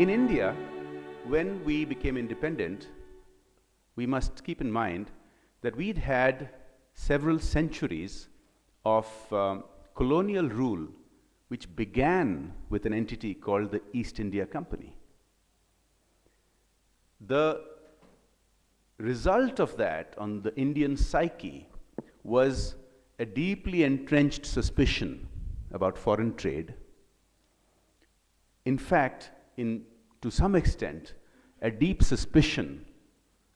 In India, when we became independent, we must keep in mind that we'd had several centuries of colonial rule which began with an entity called the East India Company. The result of that on the Indian psyche was a deeply entrenched suspicion about foreign trade. In fact, to some extent, a deep suspicion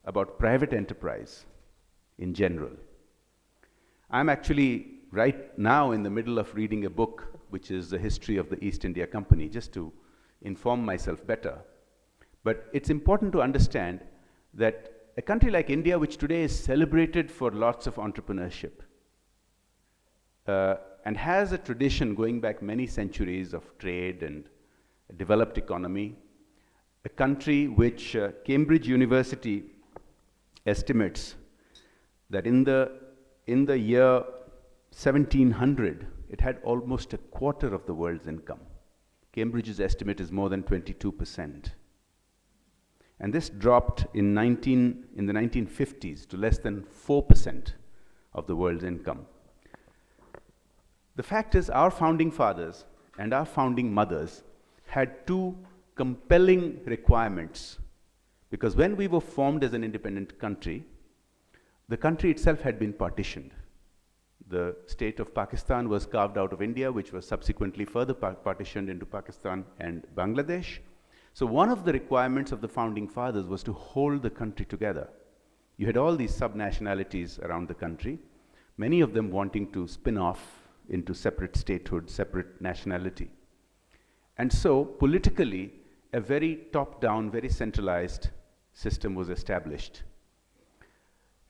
about private enterprise in general. I'm actually right now in the middle of reading a book which is the history of the East India Company, just to inform myself better. But it's important to understand that a country like India, which today is celebrated for lots of entrepreneurship, and has a tradition going back many centuries of trade and a developed economy, a country which Cambridge University estimates that in the year 1700, it had almost a quarter of the world's income. Cambridge's estimate is more than 22%. And this dropped in the 1950s to less than 4% of the world's income. The fact is, our founding fathers and our founding mothers had two compelling requirements, because when we were formed as an independent country, the country itself had been partitioned. The state of Pakistan was carved out of India, which was subsequently further partitioned into Pakistan and Bangladesh. So one of the requirements of the founding fathers was to hold the country together. You had all these sub-nationalities around the country, many of them wanting to spin off into separate statehood, separate nationality. And so, politically, a very top-down, very centralized system was established.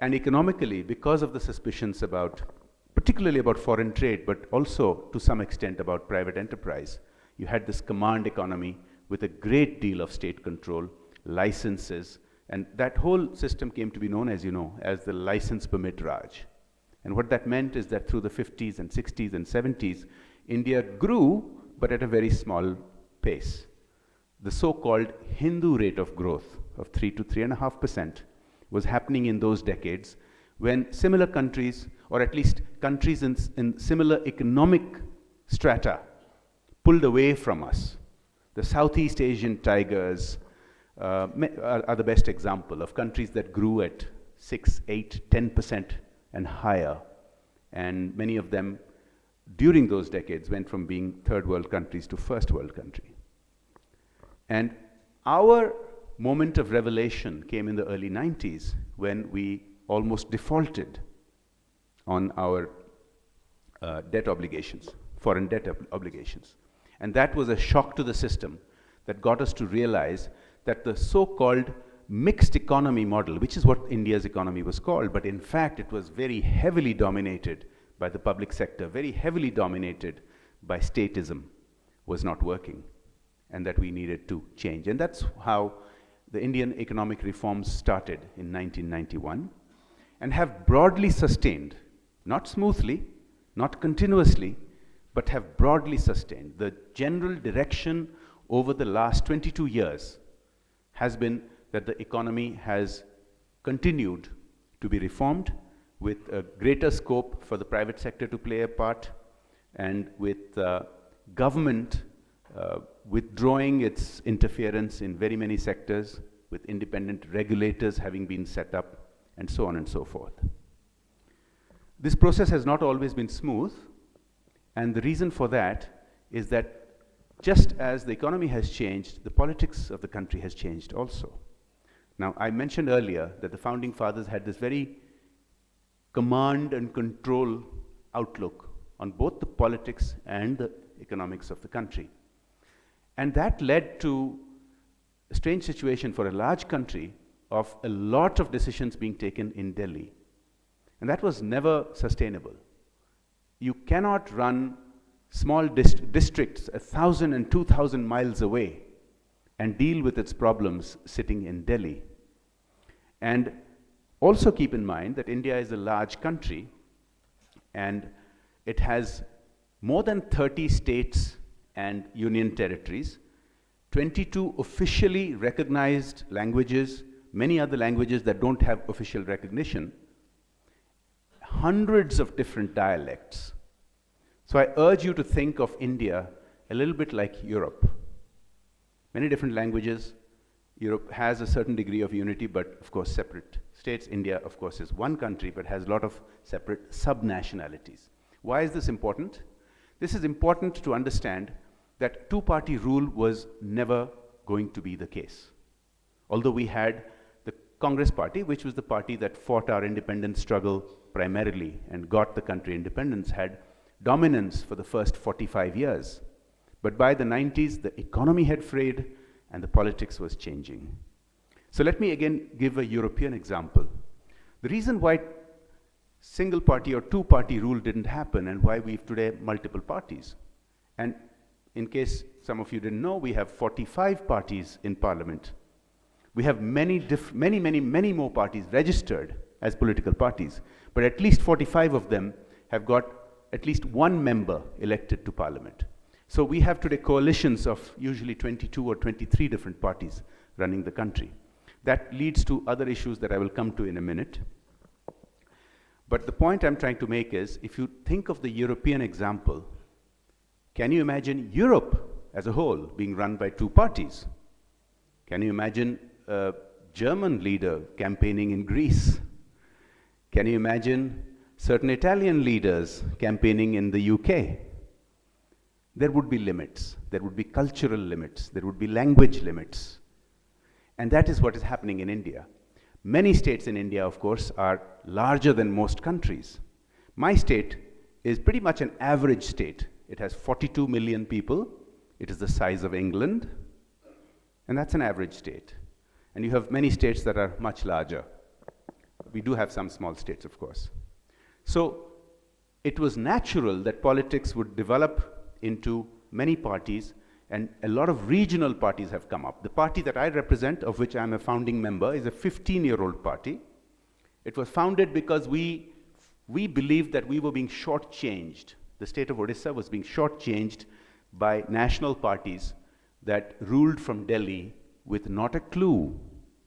And economically, because of the suspicions particularly about foreign trade, but also to some extent about private enterprise, you had this command economy with a great deal of state control, licenses, and that whole system came to be known, as you know, as the license permit Raj. And what that meant is that through the 50s and 60s and 70s, India grew, but at a very small pace. The so-called Hindu rate of growth of 3 to 3.5% was happening in those decades when similar countries, or at least countries in similar economic strata, pulled away from us. The Southeast Asian tigers are the best example of countries that grew at 6, 8, 10% and higher. And many of them, during those decades, went from being third world countries to first world country. And our moment of revelation came in the early 90s when we almost defaulted on our debt obligations, foreign debt obligations. And that was a shock to the system that got us to realize that the so-called mixed economy model, which is what India's economy was called, but in fact it was very heavily dominated by the public sector, very heavily dominated by statism, was not working, and that we needed to change. And that's how the Indian economic reforms started in 1991 and have broadly sustained, not smoothly, not continuously, but have broadly sustained. The general direction over the last 22 years has been that the economy has continued to be reformed with a greater scope for the private sector to play a part, and with government withdrawing its interference in very many sectors, with independent regulators having been set up, and so on and so forth. This process has not always been smooth, and the reason for that is that just as the economy has changed, the politics of the country has changed also. Now, I mentioned earlier that the founding fathers had this very command and control outlook on both the politics and the economics of the country. And that led to a strange situation for a large country of a lot of decisions being taken in Delhi. And that was never sustainable. You cannot run small districts 1,000 and 2,000 miles away and deal with its problems sitting in Delhi. And also keep in mind that India is a large country and it has more than 30 states and union territories, 22 officially recognized languages, many other languages that don't have official recognition, hundreds of different dialects. So I urge you to think of India a little bit like Europe. Many different languages. Europe has a certain degree of unity, but of course separate states. India, of course, is one country, but has a lot of separate sub-nationalities. Why is this important? This is important to understand that two-party rule was never going to be the case. Although we had the Congress Party, which was the party that fought our independence struggle primarily and got the country independence, had dominance for the first 45 years. But by the 90s, the economy had frayed and the politics was changing. So let me again give a European example. The reason why single party or two-party rule didn't happen and why we've today multiple parties. And in case some of you didn't know, we have 45 parties in parliament. We have many more parties registered as political parties, but at least 45 of them have got at least one member elected to parliament. So we have today coalitions of usually 22 or 23 different parties running the country. That leads to other issues that I will come to in a minute. But the point I'm trying to make is, if you think of the European example, can you imagine Europe as a whole being run by two parties? Can you imagine a German leader campaigning in Greece? Can you imagine certain Italian leaders campaigning in the UK? There would be limits. There would be cultural limits. There would be language limits. And that is what is happening in India. Many states in India, of course, are larger than most countries. My state is pretty much an average state. It has 42 million people. It is the size of England. And that's an average state. And you have many states that are much larger. We do have some small states, of course. So it was natural that politics would develop into many parties, and a lot of regional parties have come up. The party that I represent, of which I'm a founding member, is a 15-year-old party. It was founded because we believed that we were being shortchanged. The state of Odisha was being shortchanged by national parties that ruled from Delhi with not a clue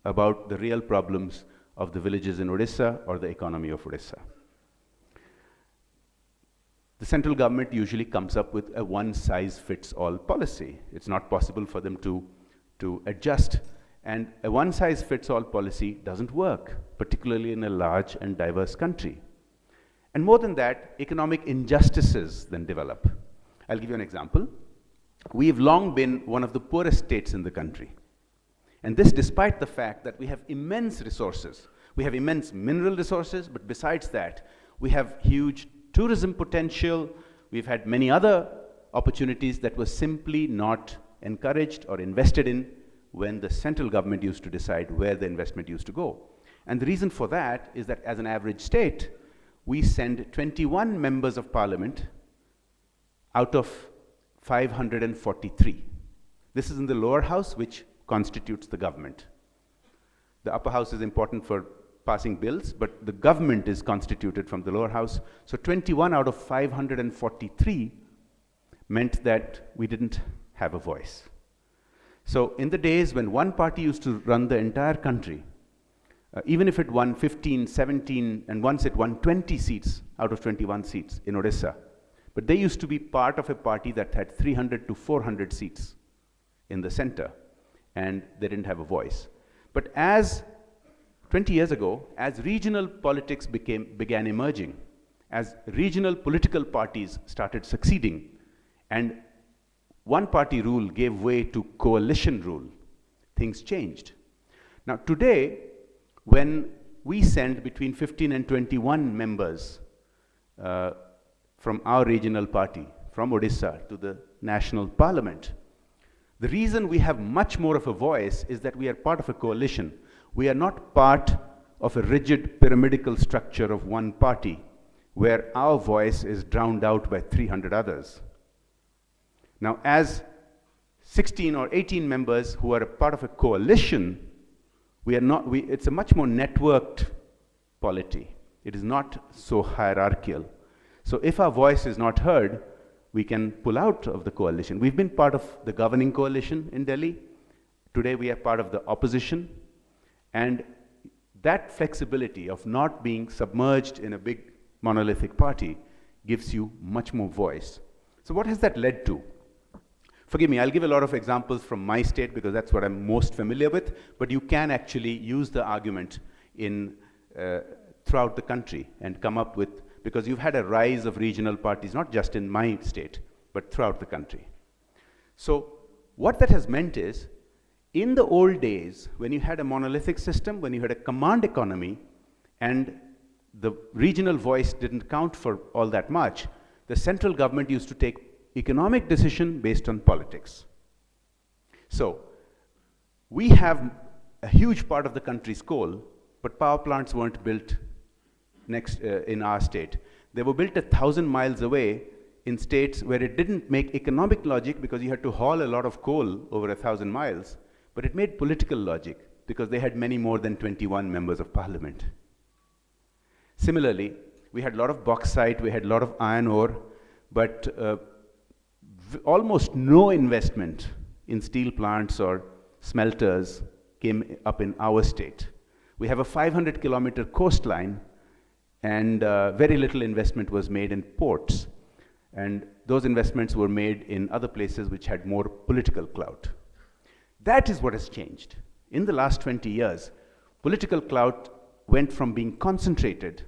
about the real problems of the villages in Odisha or the economy of Odisha. The central government usually comes up with a one-size-fits-all policy. It's not possible for them to adjust. And a one-size-fits-all policy doesn't work, particularly in a large and diverse country. And more than that, economic injustices then develop. I'll give you an example. We've long been one of the poorest states in the country. And this despite the fact that we have immense resources. We have immense mineral resources, but besides that, we have huge tourism potential. We've had many other opportunities that were simply not encouraged or invested in when the central government used to decide where the investment used to go. And the reason for that is that as an average state, we send 21 members of parliament out of 543. This is in the lower house, which constitutes the government. The upper house is important for passing bills, but the government is constituted from the lower house. So 21 out of 543 meant that we didn't have a voice. So in the days when one party used to run the entire country, even if it won 15, 17, and once it won 20 seats out of 21 seats in Odisha, but they used to be part of a party that had 300 to 400 seats in the center, and they didn't have a voice. But as 20 years ago, as regional politics began emerging, as regional political parties started succeeding, and one-party rule gave way to coalition rule, things changed. Now today, when we send between 15 and 21 members from our regional party, from Odisha to the national parliament, the reason we have much more of a voice is that we are part of a coalition. We are not part of a rigid pyramidal structure of one party where our voice is drowned out by 300 others. Now, as 16 or 18 members who are a part of a coalition, it's a much more networked polity. It is not so hierarchical. So if our voice is not heard, we can pull out of the coalition. We've been part of the governing coalition in Delhi. Today we are part of the opposition. And that flexibility of not being submerged in a big monolithic party gives you much more voice. So what has that led to? Forgive me, I'll give a lot of examples from my state because that's what I'm most familiar with, but you can actually use the argument in throughout the country and come up with, because you've had a rise of regional parties, not just in my state, but throughout the country. So what that has meant is, in the old days, when you had a monolithic system, when you had a command economy, and the regional voice didn't count for all that much, the central government used to take economic decision based on politics. So we have a huge part of the country's coal, but power plants weren't built next in our state. They were built 1,000 miles away in states where it didn't make economic logic because you had to haul a lot of coal over 1,000 miles, but it made political logic because they had many more than 21 members of parliament. Similarly, we had a lot of bauxite, we had a lot of iron ore, but almost no investment in steel plants or smelters came up in our state. We have a 500-kilometer coastline, and very little investment was made in ports. And those investments were made in other places which had more political clout. That is what has changed. In the last 20 years, political clout went from being concentrated,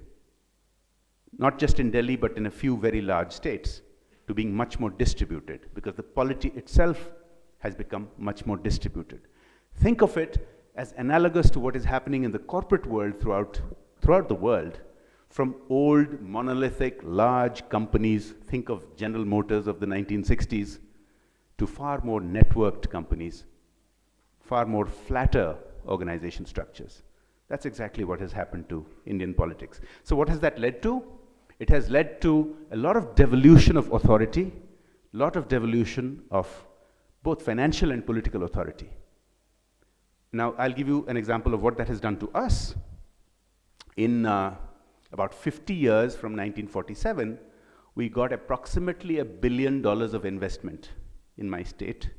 not just in Delhi, but in a few very large states, to being much more distributed, because the polity itself has become much more distributed. Think of it as analogous to what is happening in the corporate world throughout the world, from old, monolithic, large companies, think of General Motors of the 1960s, to far more networked companies, far more flatter organization structures. That's exactly what has happened to Indian politics. So what has that led to? It has led to a lot of devolution of authority, a lot of devolution of both financial and political authority. Now, I'll give you an example of what that has done to us. In about 50 years from 1947, we got approximately $1 billion of investment in my state.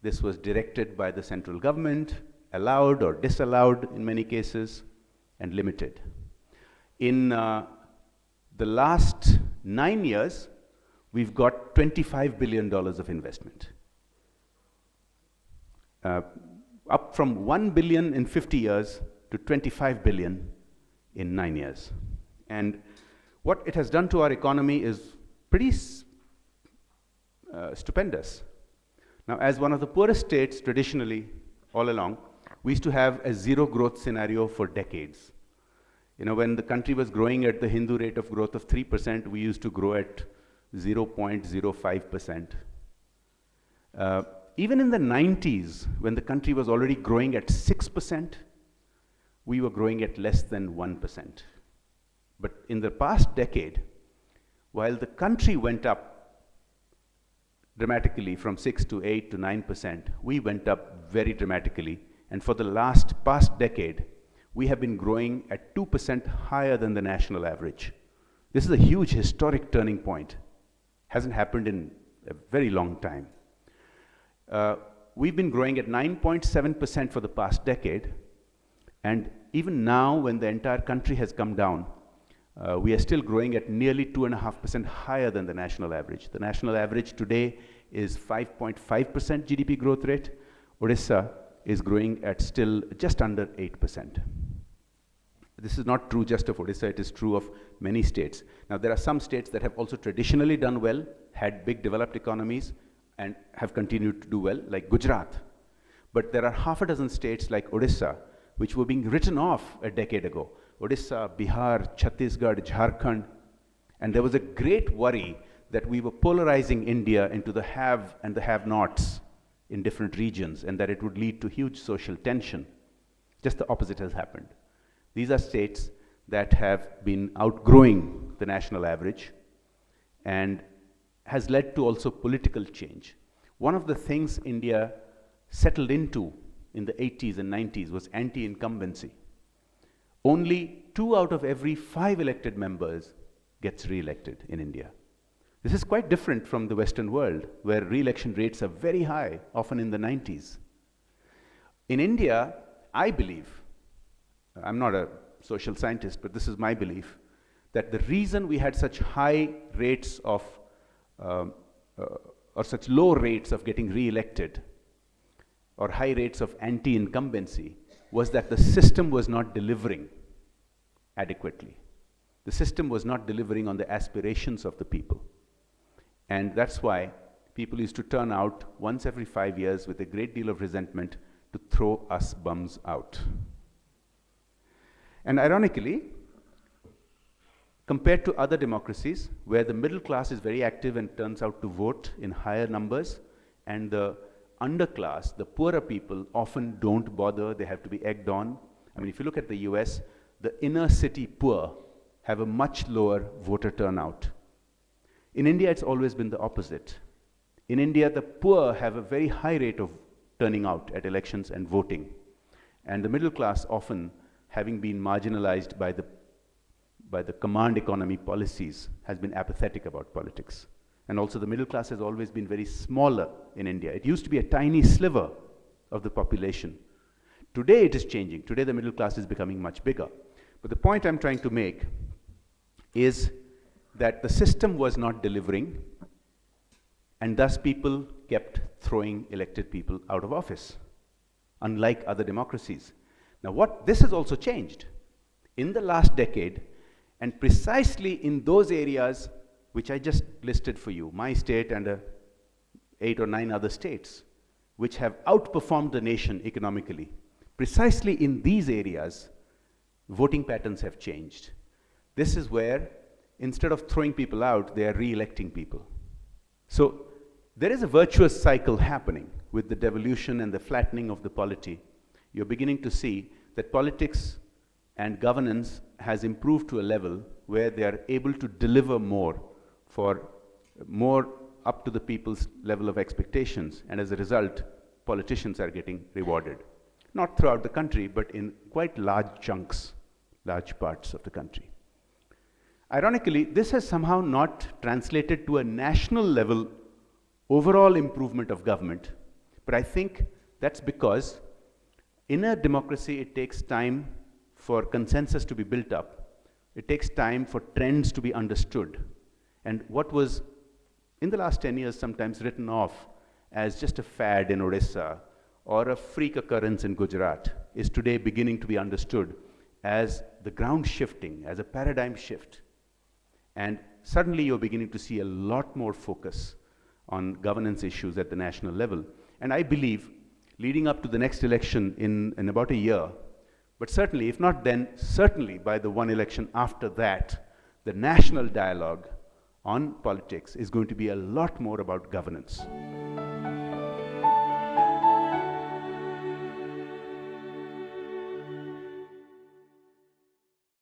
This was directed by the central government, allowed or disallowed in many cases, and limited. In the last 9 years, we've got $25 billion of investment. Up from $1 billion in 50 years to $25 billion in 9 years. And what it has done to our economy is pretty stupendous. Now, as one of the poorest states traditionally, all along, we used to have a zero growth scenario for decades. You know, when the country was growing at the Hindu rate of growth of 3%, we used to grow at 0.05%. Even in the 90s, when the country was already growing at 6%, we were growing at less than 1%. But in the past decade, while the country went up dramatically from 6 to 8 to 9%, we went up very dramatically. And for the past decade, we have been growing at 2% higher than the national average. This is a huge historic turning point. Hasn't happened in a very long time. We've been growing at 9.7% for the past decade, and even now, when the entire country has come down, we are still growing at nearly 2.5% higher than the national average. The national average today is 5.5% GDP growth rate. Odisha is growing at still just under 8%. This is not true just of Odisha, it is true of many states. Now, there are some states that have also traditionally done well, had big developed economies, and have continued to do well, like Gujarat. But there are half a dozen states like Odisha, which were being written off a decade ago. Odisha, Bihar, Chhattisgarh, Jharkhand. And there was a great worry that we were polarizing India into the have and the have-nots in different regions, and that it would lead to huge social tension. Just the opposite has happened. These are states that have been outgrowing the national average and has led to also political change. One of the things India settled into in the 80s and 90s was anti-incumbency. Only 2 out of every 5 elected members gets re-elected in India. This is quite different from the Western world, where re-election rates are very high, often in the 90s. In India, I believe, I'm not a social scientist, but this is my belief, that the reason we had such high rates of, or such low rates of getting re-elected, or high rates of anti-incumbency, was that the system was not delivering adequately. The system was not delivering on the aspirations of the people. And that's why people used to turn out once every 5 years with a great deal of resentment to throw us bums out. And ironically, compared to other democracies, where the middle class is very active and turns out to vote in higher numbers, and the underclass, the poorer people, often don't bother, they have to be egged on. I mean, if you look at the US, the inner city poor have a much lower voter turnout. In India, it's always been the opposite. In India, the poor have a very high rate of turning out at elections and voting. And the middle class, often having been marginalized by the command economy policies, has been apathetic about politics. And also the middle class has always been very smaller in India. It used to be a tiny sliver of the population. Today it is changing. Today the middle class is becoming much bigger. But the point I'm trying to make is that the system was not delivering, and thus people kept throwing elected people out of office, unlike other democracies. Now this has also changed. In the last decade, and precisely in those areas which I just listed for you, my state and 8 or 9 other states, which have outperformed the nation economically, precisely in these areas, voting patterns have changed. This is where, instead of throwing people out, they are re-electing people. So there is a virtuous cycle happening with the devolution and the flattening of the polity. You're beginning to see that politics and governance has improved to a level where they are able to deliver more for more up to the people's level of expectations, and as a result, politicians are getting rewarded. Not throughout the country, but in quite large chunks, large parts of the country. Ironically, this has somehow not translated to a national level overall improvement of government, but I think that's because in a democracy it takes time for consensus to be built up. It takes time for trends to be understood. And what was, in the last 10 years, sometimes written off as just a fad in Odisha or a freak occurrence in Gujarat is today beginning to be understood as the ground shifting, as a paradigm shift. And suddenly you're beginning to see a lot more focus on governance issues at the national level. And I believe, leading up to the next election in about a year, but certainly, if not then, certainly by the one election after that, the national dialogue on politics is going to be a lot more about governance.